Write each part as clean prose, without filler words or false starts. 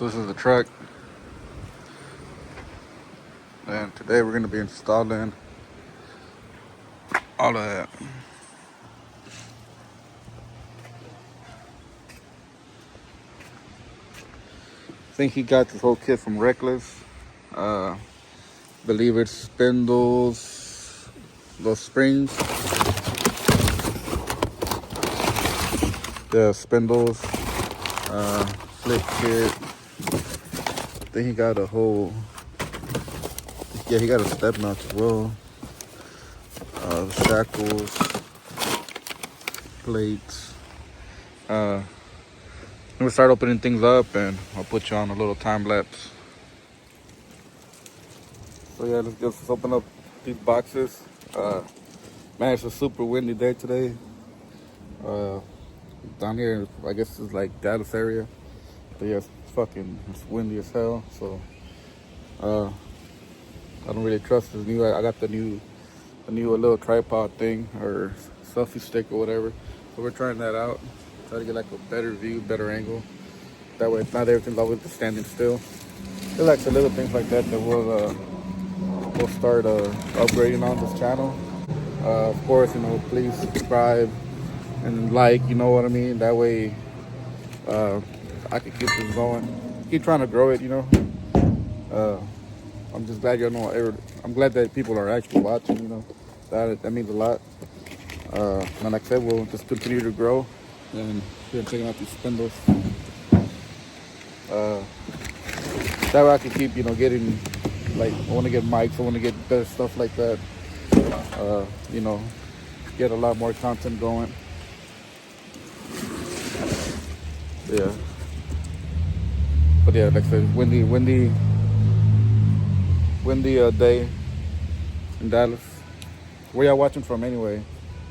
This is the truck, and today we're going to be installing all of that. I think he got this whole kit from Rekless. Believe it's spindles, those springs, the spindles, flip kit. I think he got a whole, he got a step notch as well. Shackles, plates. I'm gonna start opening things up, and I'll put you on a little time lapse. So yeah, let's just open up these boxes. Man, it's a super windy day today. Down here, I guess it's like Dallas area. But yeah, it's windy as hell. So I don't really trust this new. I got the new little tripod thing or selfie stick or whatever. So we're trying that out. Try to get like a better view, better angle. That way, not everything's always just standing still. There's like the little things like that we'll start upgrading on this channel. Of course, please subscribe and like, you know what I mean. That way, I can keep this going. Keep trying to grow it, I'm just glad I'm glad that people are actually watching, that means a lot. And like I said, we'll just continue to grow. And here, checking out these spindles. That way I can keep, getting, like, I want to get mics, I want to get better stuff like that. Get a lot more content going. Yeah. But yeah, like I said, windy day in Dallas. Where y'all watching from anyway?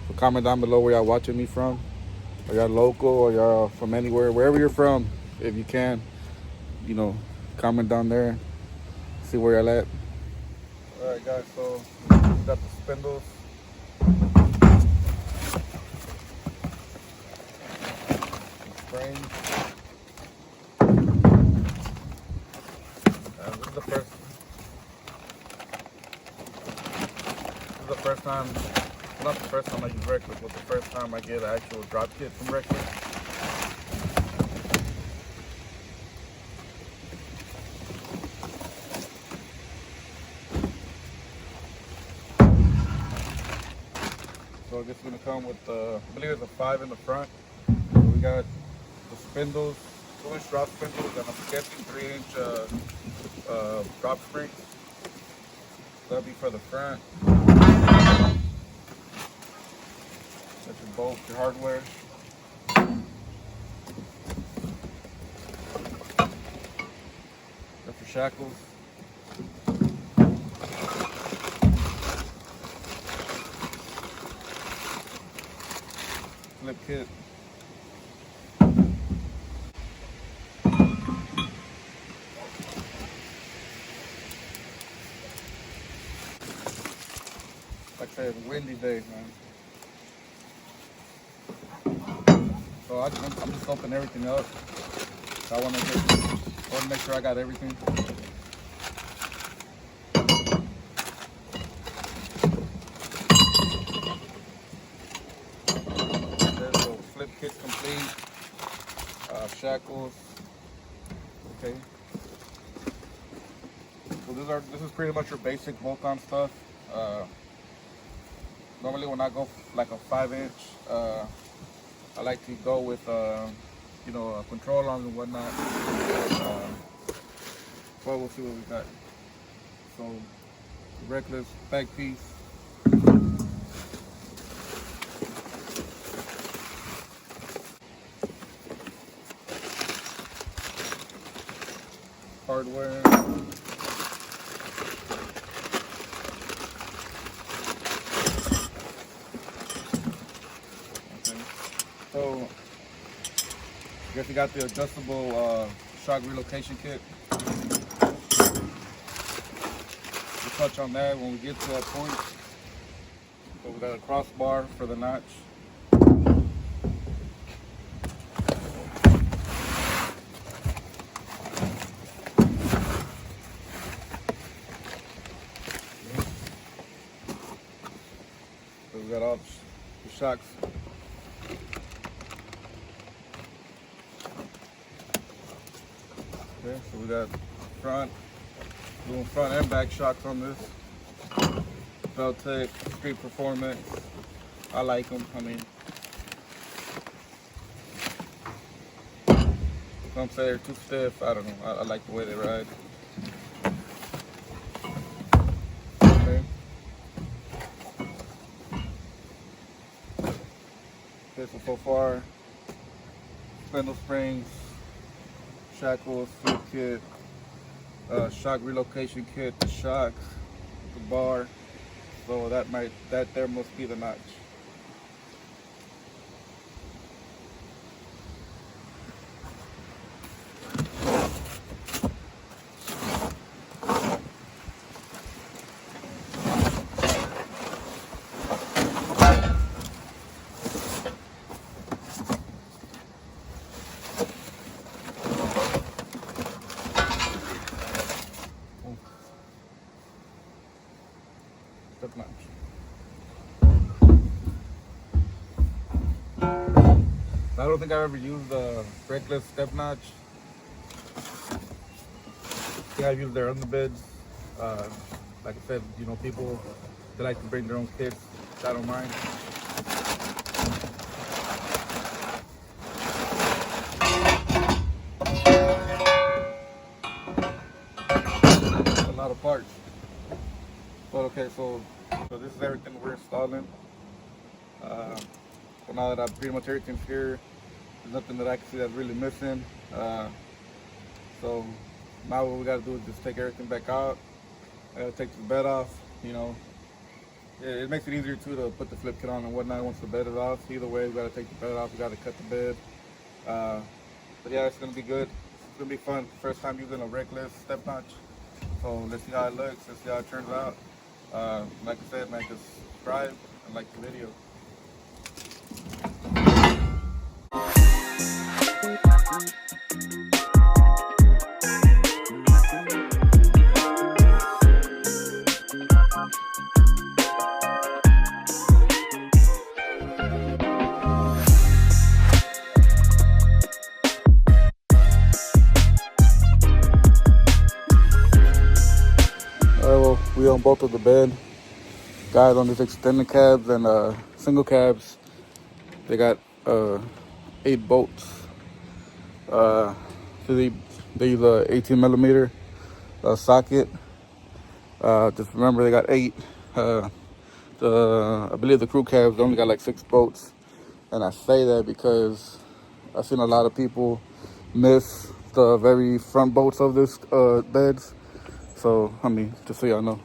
So comment down below where y'all watching me from. Are y'all local or y'all from anywhere? Wherever you're from, if you can, comment down there. See where y'all at. Alright guys, so we got the spindles. Springs. This is the first time, not the first time I use Rekless, but the first time I get an actual drop kit from Rekless. So this is going to come with, I believe it's a 5 in the front. So we got the spindles, 2-inch drop spindles, and I'm guessing 3-inch drop springs. That'll be for the front. That's your bolt, your hardware. That's your shackles. Flip kit. Like I said, windy day, man. So I'm just opening everything up. I want to make sure I got everything. There's the flip kit complete. Shackles. Okay. So this is pretty much your basic bolt-on stuff. Normally when I go like a 5-inch, I like to go with a control arm and whatnot. But we'll see what we got. So Rekless back piece. Hardware. So, I guess we got the adjustable shock relocation kit. We'll touch on that when we get to that point. So we got a crossbar for the notch. about the shocks. Okay, so we got doing front and back shocks on this. Veltec, Street Performance. I like them. I mean, some say they're too stiff. I don't know. I like the way they ride. Okay. Okay, so far, spindle springs, shackles, flip kit, shock relocation kit, the shocks, the bar. So that there must be the notch. Step notch. I don't think I've ever used the rekless step notch. Yeah, I've used their underbeds. Like I said, you know, people they like to bring their own kits. I don't mind. A lot of parts. But okay, so this is everything we're installing. So now that pretty much everything's here, there's nothing that I can see that's really missing. So now what we gotta do is just take everything back out. I gotta take the bed off, you know. It makes it easier too to put the flip kit on and whatnot once the bed is off. Either way, we gotta take the bed off, we gotta cut the bed. But yeah, it's gonna be good. It's gonna be fun. First time using a rekless step notch. So let's see how it looks, let's see how it turns out. Like I said, man, just subscribe and like the video. Well, we on both of the bed. Guys on these extended cabs and single cabs, they got 8 bolts. So they use a 18 millimeter socket. Just remember they got 8. I believe the crew cabs only got like 6 bolts, and I say that because I've seen a lot of people miss the very front bolts of this beds. So I mean, just so y'all know.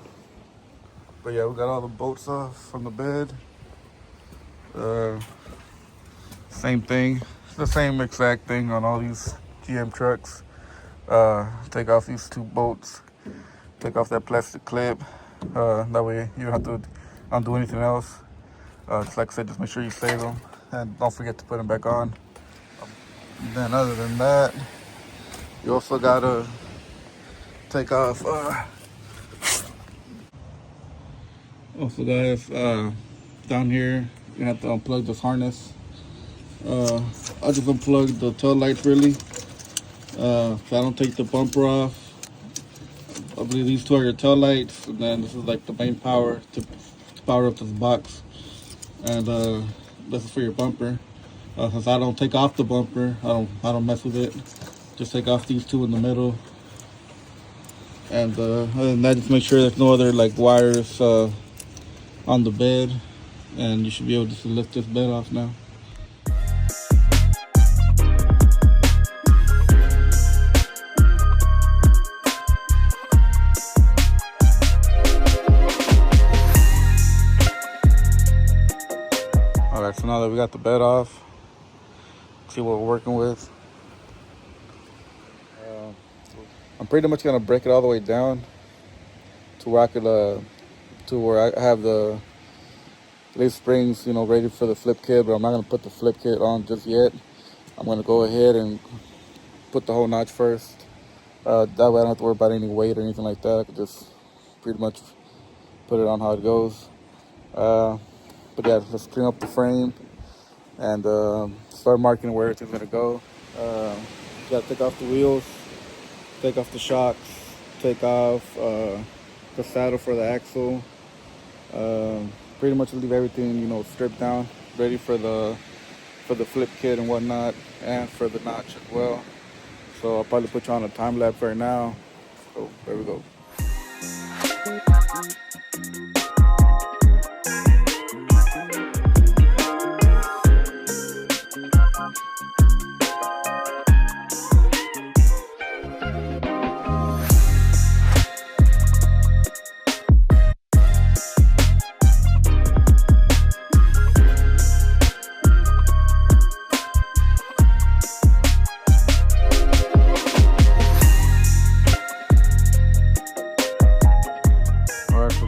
But yeah, we got all the bolts off from the bed. Same thing, the same exact thing on all these GM trucks. Take off these 2 bolts, take off that plastic clip. That way you don't have to undo anything else. Just like I said, just make sure you save them and don't forget to put them back on. And then other than that, you also gotta take off also guys, down here you have to unplug this harness. I just unplugged the tail lights really, so I don't take the bumper off. I believe these 2 are your tail lights, and then this is like the main power to power up this box, and this is for your bumper. Since I don't take off the bumper, I don't mess with it. Just take off these 2 in the middle, and other than that, just make sure there's no other like wires on the bed, and you should be able to lift this bed off now. Alright, so now that we got the bed off, see what we're working with. I'm pretty much gonna break it all the way down to where I could to where I have the leaf springs, you know, ready for the flip kit, but I'm not gonna put the flip kit on just yet. I'm gonna go ahead and put the whole notch first. That way I don't have to worry about any weight or anything like that. I could just pretty much put it on how it goes. But yeah, let's clean up the frame and start marking where everything's gonna go. Gotta take off the wheels, take off the shocks, take off the saddle for the axle. Pretty much leave everything, stripped down, ready for the flip kit and whatnot, and for the notch as well. So I'll probably put you on a time lapse right now. So there we go.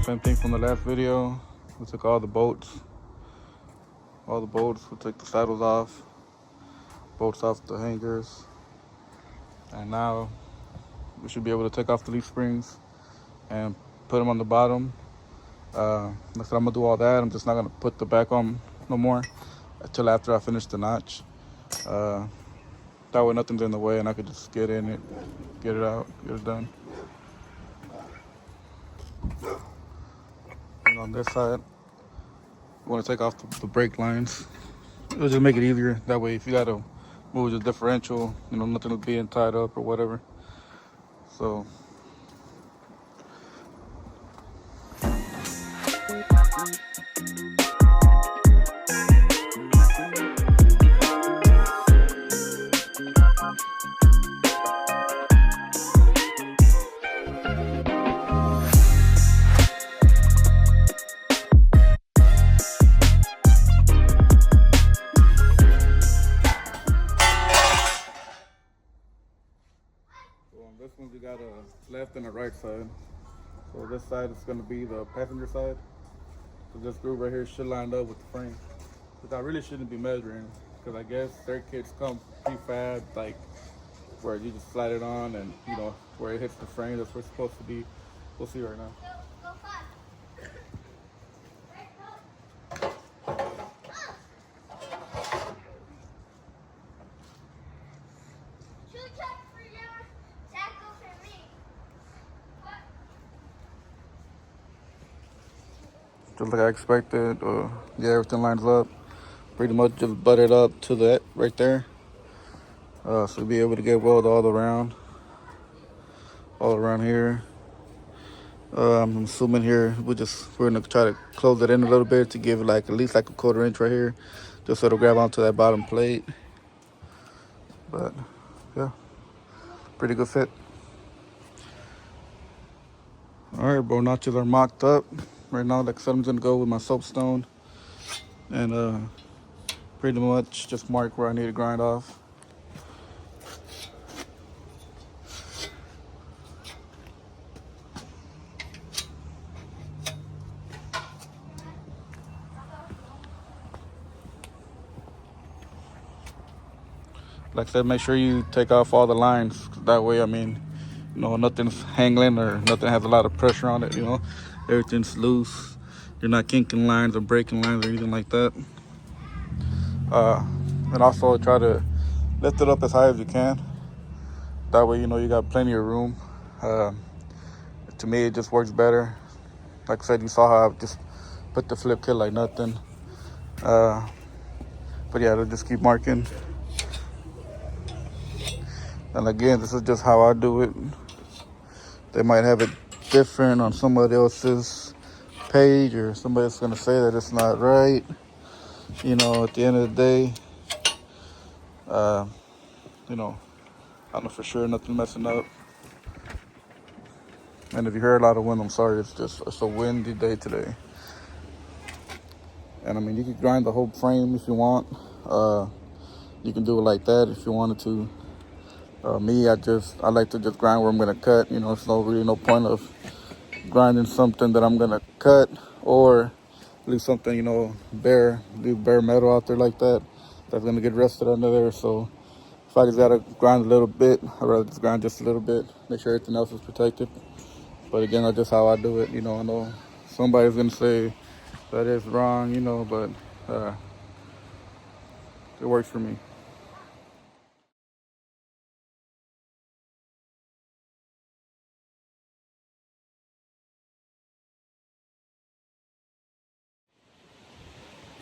Same thing from the last video. We took all the bolts. We took the saddles off, bolts off the hangers. And now we should be able to take off the leaf springs and put them on the bottom. Like I said, I'm gonna do all that. I'm just not gonna put the back on no more until after I finish the notch. That way nothing's in the way and I could just get in it, get it out, get it done. On this side, you want to take off the brake lines. It'll just make it easier. That way, if you got to move the differential, nothing will being tied up or whatever. So. This one we got a left and a right side. So this side is going to be the passenger side. So this groove right here should line up with the frame. Because I really shouldn't be measuring, because I guess their kits come prefab, like where you just slide it on and where it hits the frame. That's where it's supposed to be. We'll see right now. Just like I expected, yeah, everything lines up. Pretty much just butt it up to that right there. So we'll be able to get weld all around here. I'm assuming here we're gonna try to close it in a little bit to give it at least like a 1/4 inch right here, just so it'll grab onto that bottom plate. But yeah, pretty good fit. All right, bro, notches are mocked up. Right now, like I said, I'm gonna go with my soapstone and pretty much just mark where I need to grind off. Like I said, make sure you take off all the lines. That way, nothing's hanging or nothing has a lot of pressure on it, Everything's loose. You're not kinking lines or breaking lines or anything like that. And also try to lift it up as high as you can. That way, you got plenty of room. To me, it just works better. Like I said, you saw how I just put the flip kit like nothing. But yeah, they'll just keep marking. And again, this is just how I do it. They might have it different on somebody else's page, or somebody's gonna say that it's not right. At the end of the day, I know for sure nothing messing up. And if you hear a lot of wind, I'm sorry, it's a windy day today. And you can grind the whole frame if you want. You can do it like that if you wanted to. Me, I like to just grind where I'm gonna cut. It's really no point of grinding something that I'm gonna cut or leave something, leave bare metal out there like that. That's gonna get rusted under there. So if I just gotta grind a little bit, I'd rather just grind just a little bit, make sure everything else is protected. But again, that's just how I do it. I know somebody's gonna say That is wrong, you know, but it works for me.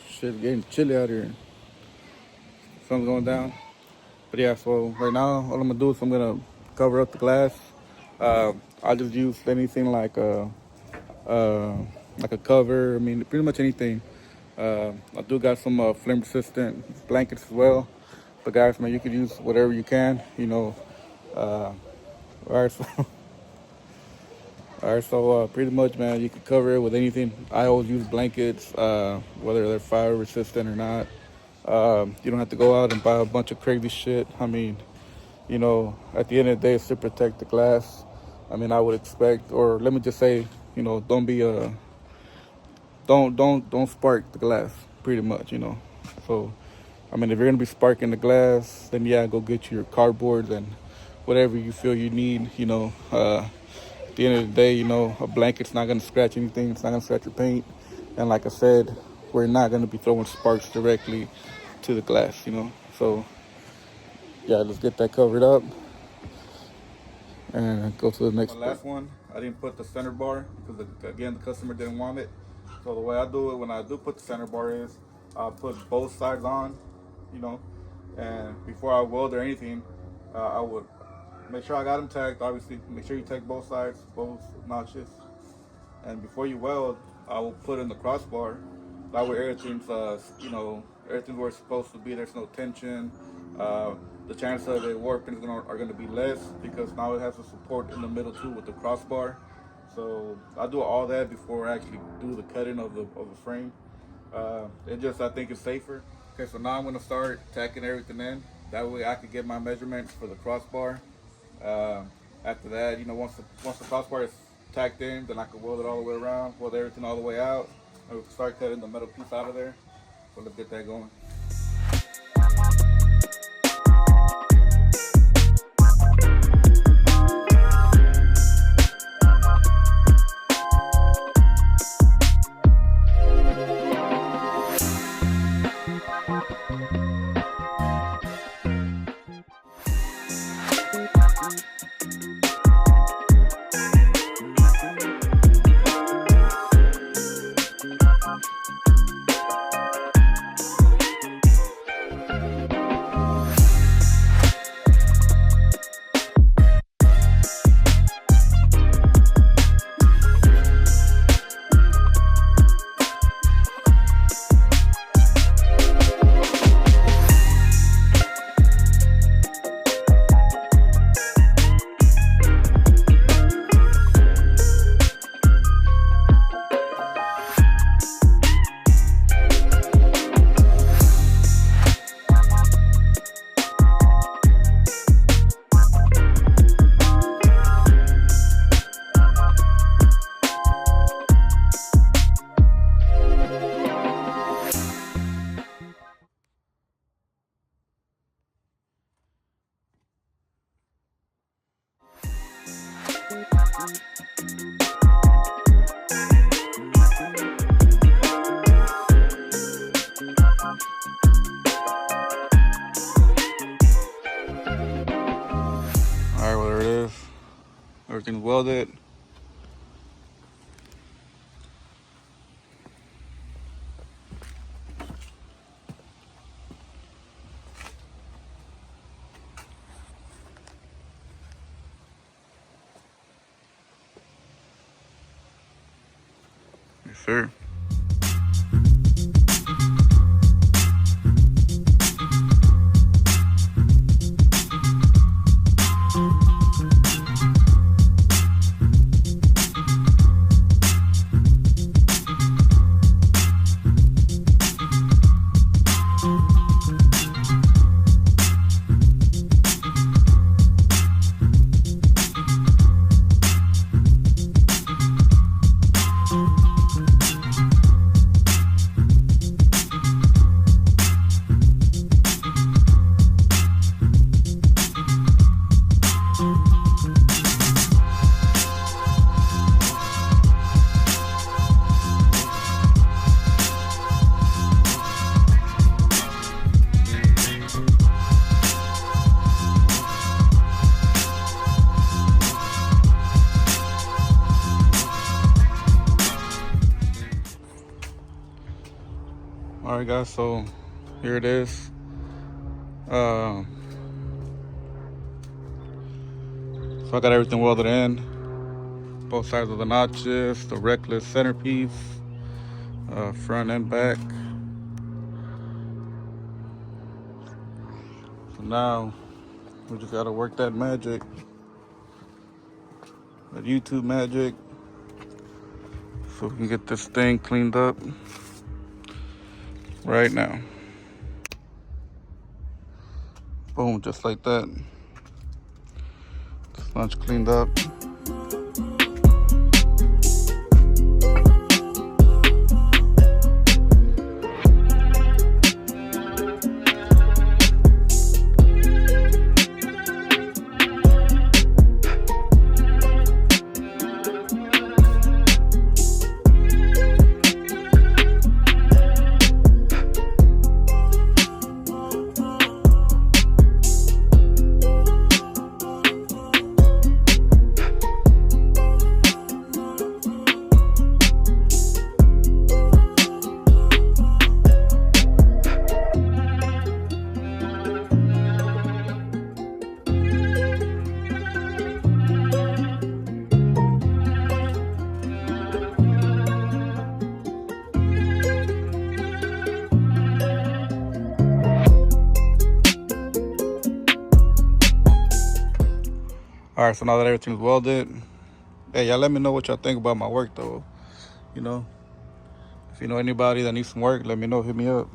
Shit's getting chilly out here. Sun's going down. But yeah, so right now, all I'm gonna do is I'm gonna cover up the glass. I just use anything like a cover. I mean, pretty much anything. I do got some flame resistant blankets as well. But guys, man, you can use whatever you can, you know. All right, so all right, so pretty much, man, you can cover it with anything. I always use blankets, whether they're fire resistant or not. You don't have to go out and buy a bunch of crazy shit. I mean, you know, at the end of the day, it's to protect the glass. I mean, I would expect, or let me just say, you know, don't spark the glass, pretty much, you know. So, I mean, if you're gonna be sparking the glass, then yeah, go get your cardboards and whatever you feel you need, you know. At the end of the day, you know, a blanket's not gonna scratch anything. It's not gonna scratch your paint. And like I said, we're not gonna be throwing sparks directly to the glass, you know. So yeah, let's get that covered up and go to the next. The last one, I didn't put the center bar because again, the customer didn't want it. So the way I do it when I do put the center bar is I'll put both sides on, you know, and before I weld or anything, I would make sure I got them tagged. Obviously, make sure you tag both sides, both notches, and before you weld, I will put in the crossbar. That way everything's, you know, everything's where it's supposed to be. There's no tension. The chances of it warping are going to be less because now it has a support in the middle too with the crossbar. So I do all that before I actually do the cutting of the frame. I think it's safer. Okay, so now I'm going to start tacking everything in. That way I can get my measurements for the crossbar. After that, you know, once the crossbar is tacked in, then I can weld it all the way around, weld everything all the way out, and we can start cutting the metal piece out of there. So let's get that going. Alright, well, there it is. Everything's welded. Yes, sir. Alright guys, so here it is. So I got everything welded in, both sides of the notches, the rekless centerpiece, front and back. So now we just gotta work that magic, that YouTube magic, so we can get this thing cleaned up right now. Boom, just like that. This notch cleaned up. All right, so now that everything's welded, hey, y'all let me know what y'all think about my work though. You know, if you know anybody that needs some work, let me know, hit me up.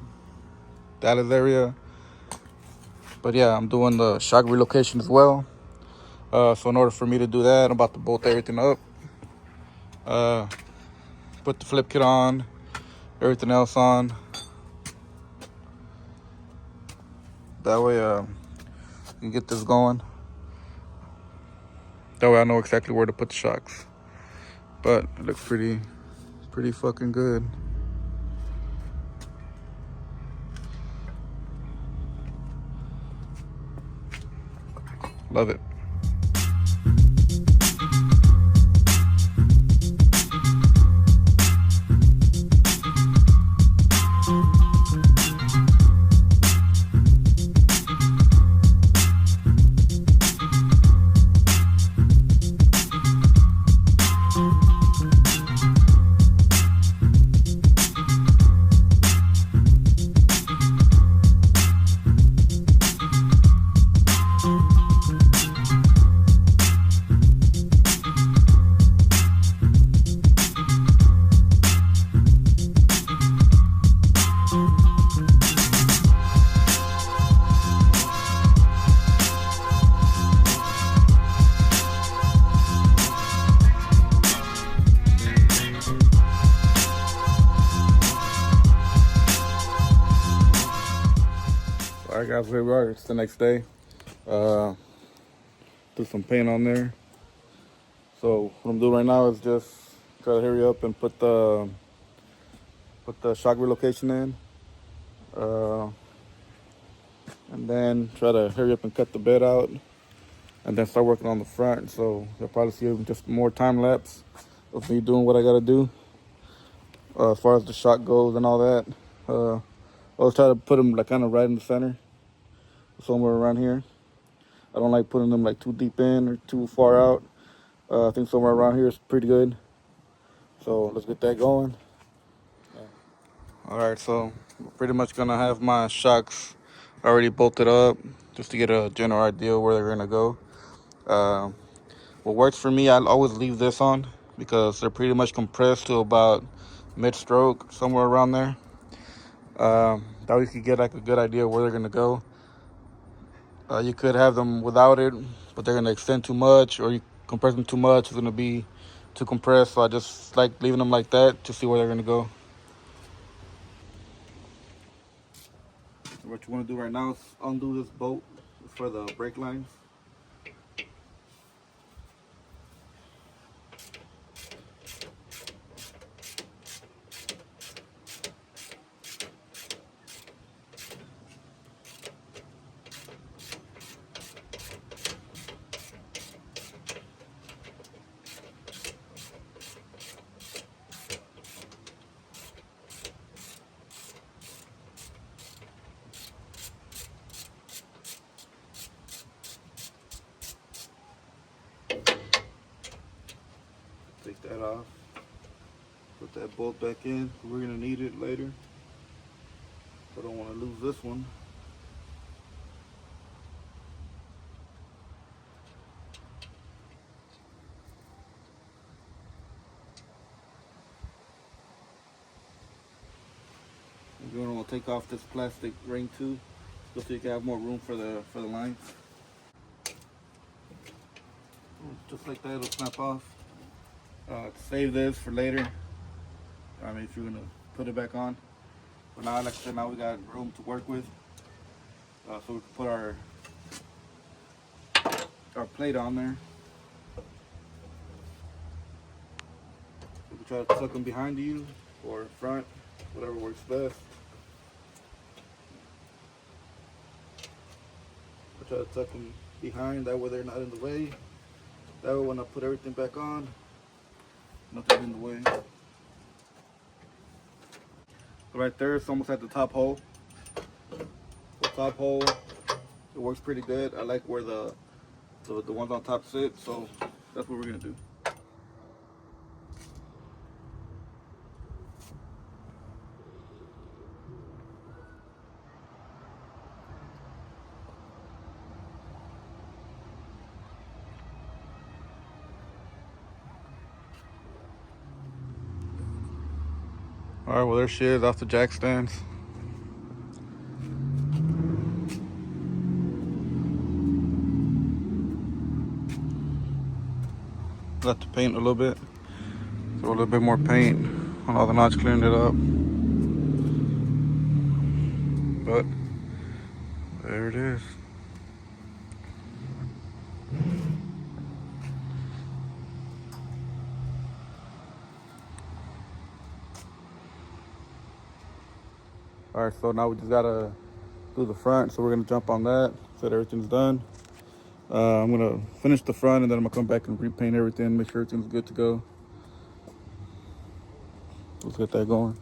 Dallas area. But yeah, I'm doing the shock relocation as well. So in order for me to do that, I'm about to bolt everything up. Put the flip kit on, everything else on. That way we can get this going. That way I know exactly where to put the shocks. But it looks pretty fucking good. Love it. All right, guys, here we are. It's the next day. Do some paint on there. So what I'm doing right now is just try to hurry up and put the shock relocation in, and then try to hurry up and cut the bed out, and then start working on the front. So you'll probably see just more time lapse of me doing what I gotta do as far as the shock goes and all that. I'll try to put them like kind of right in the center, somewhere around here. I don't like putting them like too deep in or too far out. I think somewhere around here is pretty good. So let's get that going. All right, so we're pretty much gonna have my shocks already bolted up just to get a general idea where they're gonna go. What works for me, I'll always leave this on because they're pretty much compressed to about mid-stroke, somewhere around there. That way you can get like a good idea where they're gonna go. You could have them without it, but they're gonna extend too much, or you compress them too much, it's gonna be too compressed. So I just like leaving them like that to see where they're gonna go. What you want to do right now is undo this bolt for the brake lines. take that off. Put that bolt back in. We're gonna need it later. I don't want to lose this one. We're gonna take off this plastic ring too, so you can have more room for the lines. Just like that, it'll snap off. Save this for later. I mean, if you're gonna put it back on. But now, like I said, now we got room to work with, so we can put our plate on there. We can try to tuck them behind you or front, whatever works best. I try to tuck them behind, that way they're not in the way. That way when I put everything back on, nothing's in the way. So right there, it's almost at the top hole. The top hole, it works pretty good. I like where the ones on top sit, so that's what we're gonna do. All right, well, there she is off the jack stands. Got to paint a little bit. Throw a little bit more paint on all the knots, cleaning it up. But there it is. All right, so now we just gotta do the front. So we're gonna jump on that, so that everything's done. I'm gonna finish the front and then I'm gonna come back and repaint everything, make sure everything's good to go. Let's get that going.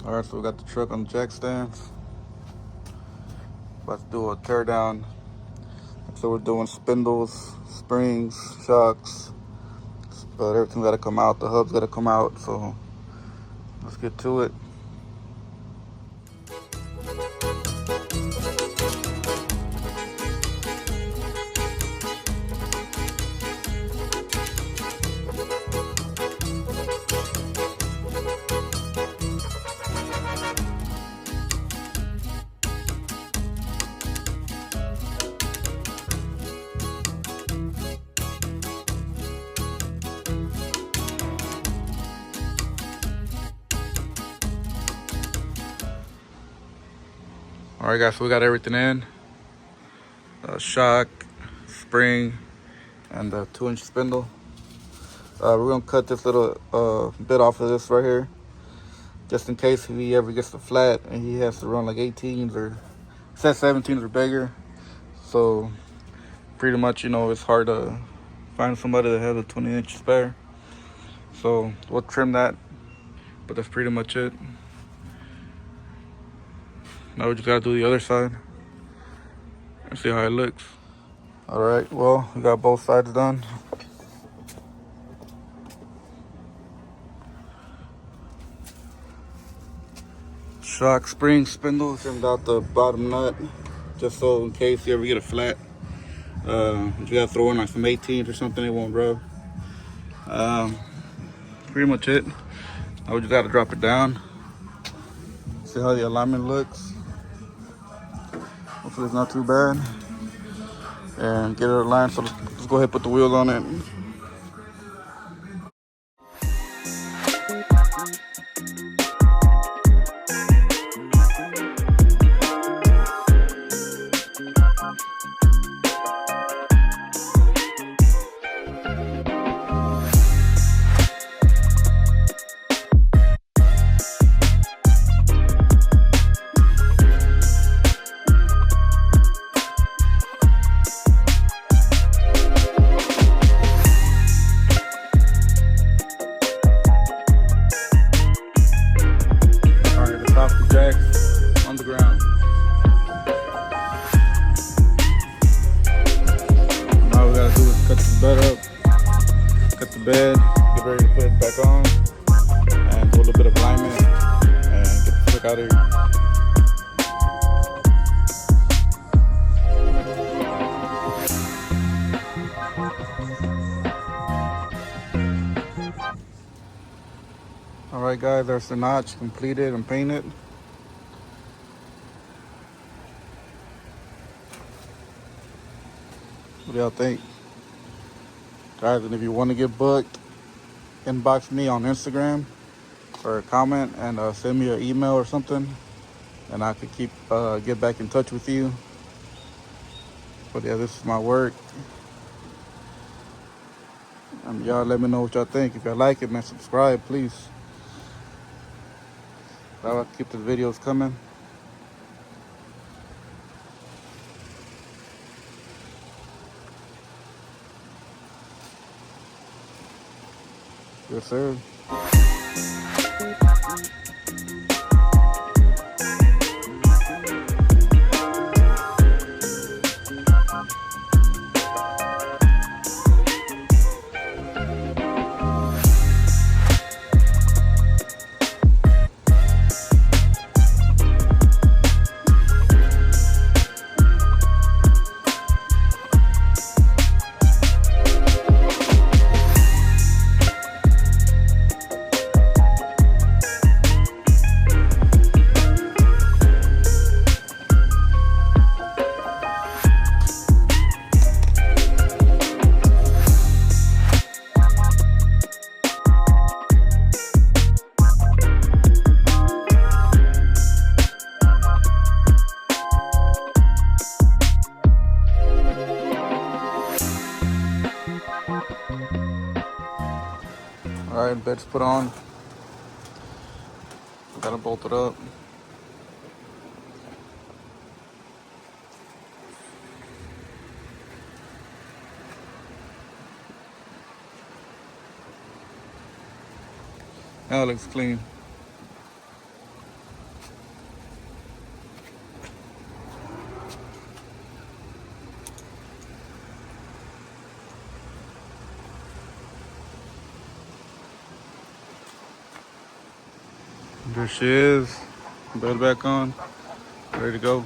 All right, so we got the truck on the jack stands. About to do a tear down. So we're doing spindles, springs, shocks, but everything's gotta come out. The hub's gotta come out, so let's get to it. All right, guys, so we got everything in. Shock, spring, and the 2-inch spindle. We're gonna cut this little bit off of this right here, just in case he ever gets the flat and he has to run like 18s or set 17s or bigger. So pretty much, you know, it's hard to find somebody that has a 20-inch spare. So we'll trim that, but that's pretty much it. Now we just gotta do the other side and see how it looks. All right, well, we got both sides done. Shock, spring, spindle, trimmed out the bottom nut, just so in case you ever get a flat. If you gotta throw in like some 18s or something, it won't rub. Pretty much it. Now we just gotta drop it down. See how the alignment looks. Hopefully it's not too bad. And get it aligned, so let's go ahead and put the wheels on it. On the ground. Now we gotta do is cut the bed up, cut the bed, get ready to put it back on and do a little bit of alignment and get the fuck out of here. Alright guys, there's the notch completed and painted. What do y'all think? Guys, and if you want to get booked, inbox me on Instagram or comment and send me an email or something, and I could get back in touch with you. But yeah, this is my work. And y'all let me know what y'all think. If y'all like it, man, subscribe, please. I'll keep the videos coming. Yes, sir. All right, bed's put on. Gotta bolt it up. Now it looks clean. There she is. Bed back on. Ready to go.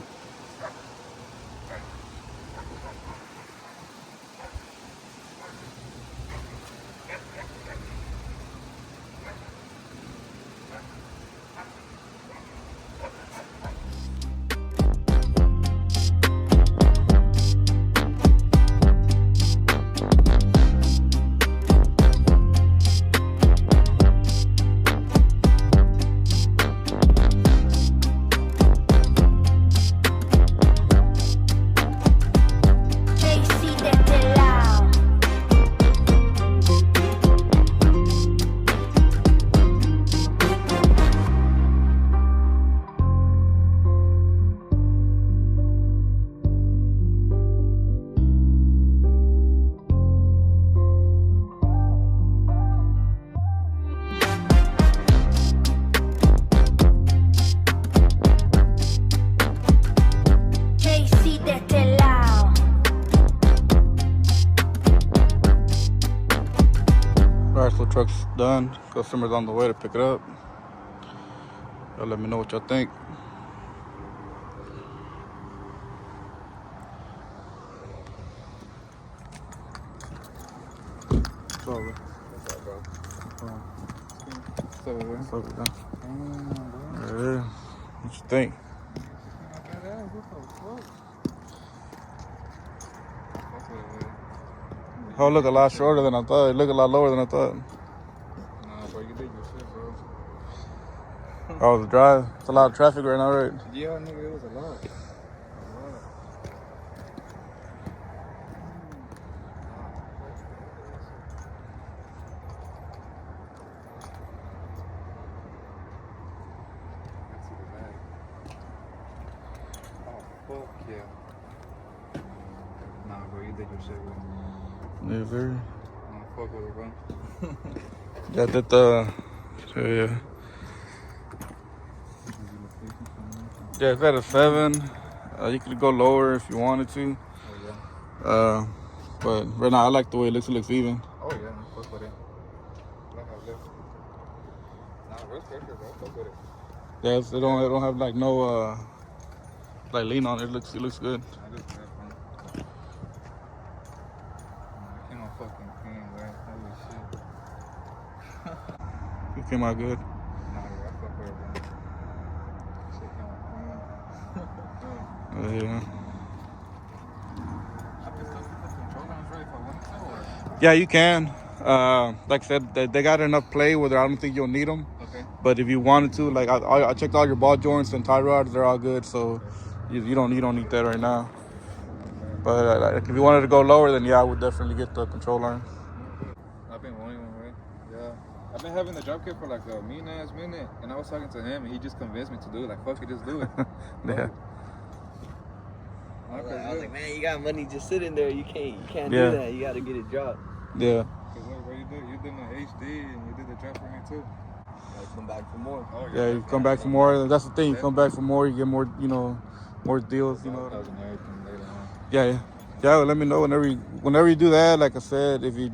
So truck's done. Customer's on the way to pick it up. Y'all let me know what y'all think. It's over. It's over, bro. There it is. What you think? Oh, look a lot shorter than I thought. It looked a lot lower than I thought. Nah, bro, you did your shit, bro. Oh, the drive. It's a lot of traffic right now, right? Yeah, nigga, it was a lot. Oh, fuck yeah. Nah, bro, you did your shit, bro. Yes, sir. Nah, fuck with it, bro. Yeah, did the... So, yeah. Yeah, it's at a 7. You could go lower if you wanted to. Oh, yeah. But right now, I like the way it looks. It looks even. Oh, yeah, fuck with it. Nah, real pressure, bro. Fuck with it. Yeah, it don't have like no like lean on it. It looks good. I just got one. I came out fucking clean, man. Holy shit. It came out good. Nah, yeah, I fuck with it, bro. Shit came out clean. Yeah. I can still put the control arms right if I wanted to, or? Yeah, you can. Like I said, they got enough play where I don't think you'll need them. Okay. But if you wanted to, like I checked all your ball joints and tie rods, they're all good. So you don't need that right now. But like, if you wanted to go lower, then yeah, I would definitely get the control arm. I've been wanting one, right? Yeah. I've been having the drop kit for like a mean-ass minute, and I was talking to him, and he just convinced me to do it. Like, fuck it, just do it. Yeah. I was like, man, you got money just sitting there. You can't Yeah. do that. You got to get it dropped. Yeah. Cause what you do? You did my HD, and you did the drop for me too. Like, come back for more. Oh, Yeah, you come back for more. That's the thing. You come back for more, you get more, more deals. You know. And everything later on. Yeah. Well, let me know whenever you do that. Like I said, if you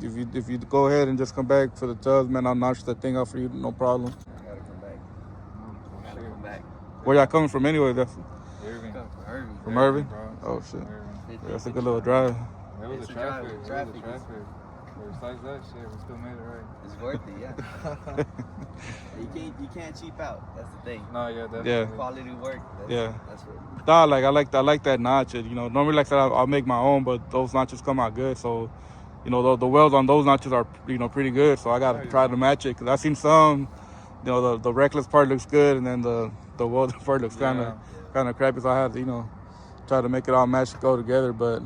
go ahead and just come back for the tubs, man, I'll notch that thing out for you, no problem. I gotta come back. I gotta come back. Where y'all coming from anyway? That's Irving. Come from Irving. from Irving. Bro. Oh shit, Irving. yeah, that's a good little drive. It was It's the a traffic. drive. It was Traffic the is- traffic. But besides that shit, we still made it right. It's worth it, yeah. You can't cheap out. That's the thing. No, yeah, definitely. Yeah. Quality work. That's, Yeah. That's what. Nah, like I like that notch. Normally like I said, I'll make my own, but those notches come out good. So, the welds on those notches are pretty good. So I gotta try to match it because I've seen some. The rekless part looks good, and then the weld part looks kind of crappy. So I had to try to make it all match, go together. But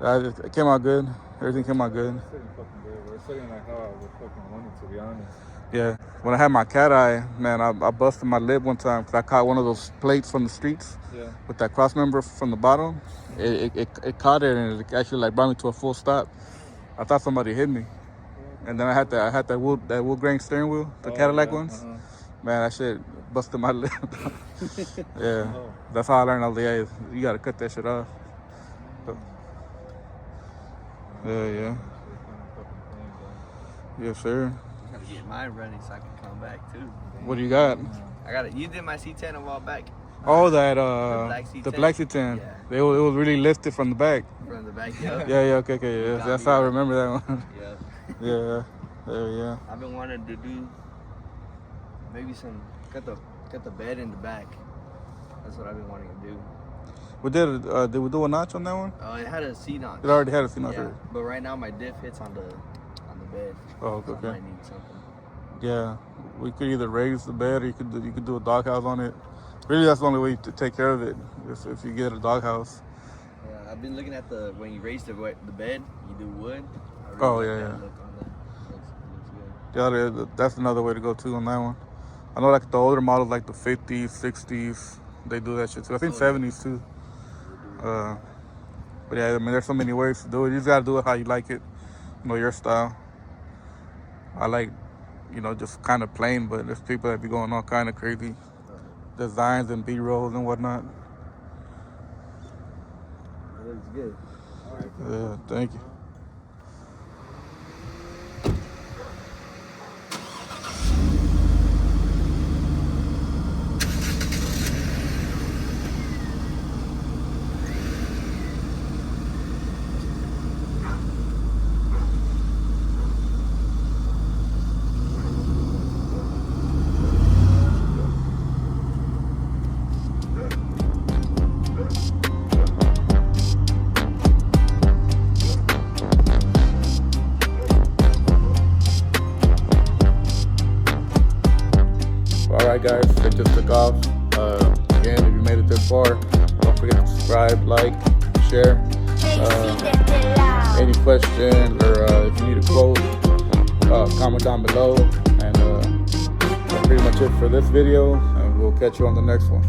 it came out good. Everything came out good. It's sitting fucking good, bro. It's sitting like how I would fucking want it, to be honest. Yeah. When I had my cat eye, man, I busted my lip one time because I caught one of those plates from the streets with that cross member from the bottom. It caught it, and it actually like brought me to a full stop. I thought somebody hit me, and then I had that wood grain steering wheel, the Cadillac ones. Man, that shit busted my lip. Yeah, that's how I learned. I was like, yeah, you gotta cut that shit off. Yeah. Yes, sir. I gotta get mine running so I can come back too. What do you got? I got it. You did my C10 a while back. Oh, that the the black C10. Yeah. It was really lifted from the back. From the back, yeah. Yeah, okay, yeah. That's how I remember that one. Yeah. Yeah. I've been wanting to do maybe cut the bed in the back. That's what I've been wanting to do. Did we do a notch on that one? It had a C notch. It already had a C notch. Yeah, but right now my diff hits on the bed. Oh, So I okay. might need something. Yeah, we could either raise the bed or you could do a doghouse on it. Really, that's the only way to take care of it if you get a doghouse. Yeah, I've been looking at when you raise the bed, you do wood. I really Oh, like yeah, that yeah. Look on that. Looks good. Yeah, that's another way to go too on that one. I know like the older models, like the 50s, 60s, they do that shit too. I think 70s too. But yeah, I mean, there's so many ways to do it. You just gotta do it how you like it, your style. I like, just kind of plain, but there's people that be going all kind of crazy designs and B-rolls and whatnot. It looks good. Yeah, thank you. Alright guys, it just took off. Again, if you made it this far, don't forget to subscribe, like, share. Any questions or if you need a quote, comment down below. And that's pretty much it for this video, and we'll catch you on the next one.